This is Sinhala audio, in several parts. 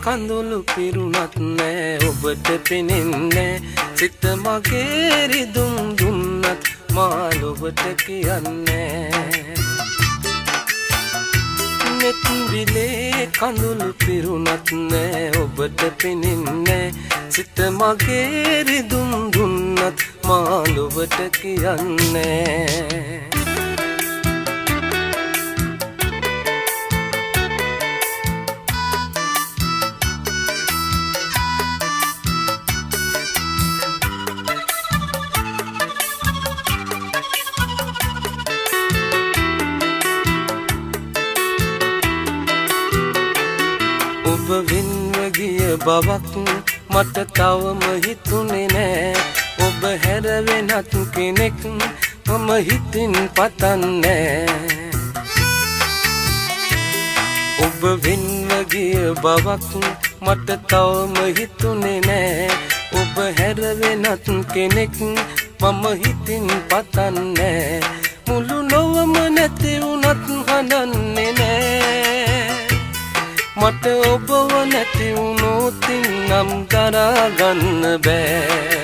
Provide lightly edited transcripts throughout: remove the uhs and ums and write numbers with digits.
කඳුළු පිරුණත් නෑ ඔබට පෙනෙන්නේ සිත මගේ රිදුම් දුන්නත් මා ලොවට කියන්නේ නෙත් විලේ කඳුළු පිරුණත් නෑ ඔබට පෙනෙන්නේ සිත මගේ රිදුම් දුන්නත් මා ලොවට කියන්නේ ඔබ වෙන්ව ගිය බවක් මට තවම හිතුනේ නෑ ඔබ හැර වෙනත් කෙනෙක් මම හිතින් පතන්නේ ඔබ වෙන්ව ගිය බවක් මට තවම හිතුනේ නෑ ඔබ හැර වෙනත් කෙනෙක් මම හිතින් පතන්නේ මුළු නොවම නැති වුණත් හඳන්නේ නෑ මට ඔබව නැති වුණොත් නම් දරා ගන්න බෑ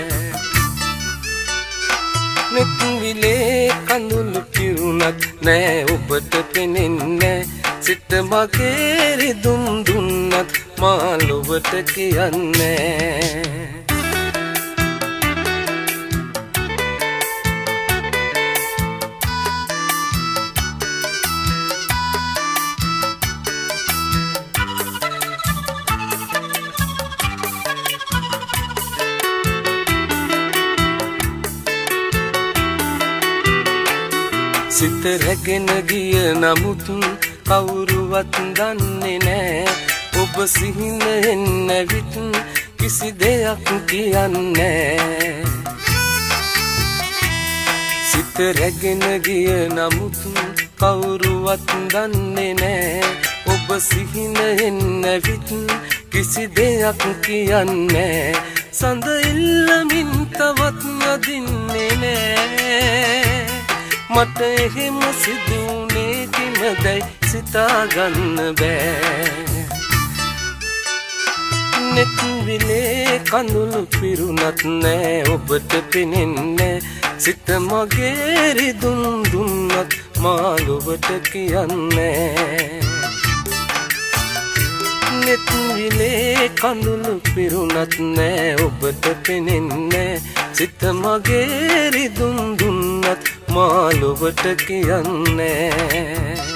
නෙත් විලේ කඳුළු පිරුණත් නෑ ඔබට පෙනෙන්නේ සිත මගේ රිදුම් දුන්නත් මා ලොවට කියන්නේ සිත රැගෙන ගිය නමුත් කවුරුවත් දන්නේ නෑ ඔබ සිහිනෙන් නැවිත් කිසි දෙයක් කියන්නේ සිත රැගෙන ගිය නමුත් කවුරුවත් දන්නේ නෑ ඔබ සිහිනෙන් නැවිත් කිසි දෙයක් කියන්නේ සඳ ඉල්ලමින් තවත් නදින්නේ නෑ මට එහෙම සිදුුනේ කිමදැයි සිතාගන්න බෑ නෙත් විලේ කඳුළු පිරුණත් නෑ ඔබට පෙනෙන්නේ සිත මගේ රිදුම් දුන්නත් මා ලොවට කියන්නේ නෙත් විලේ කඳුළු පිරුණත් නෑ ඔබට පෙනෙන්නේ සිත මගේ රිදුම් දුන්නත් මා ලොවට කියන්නේ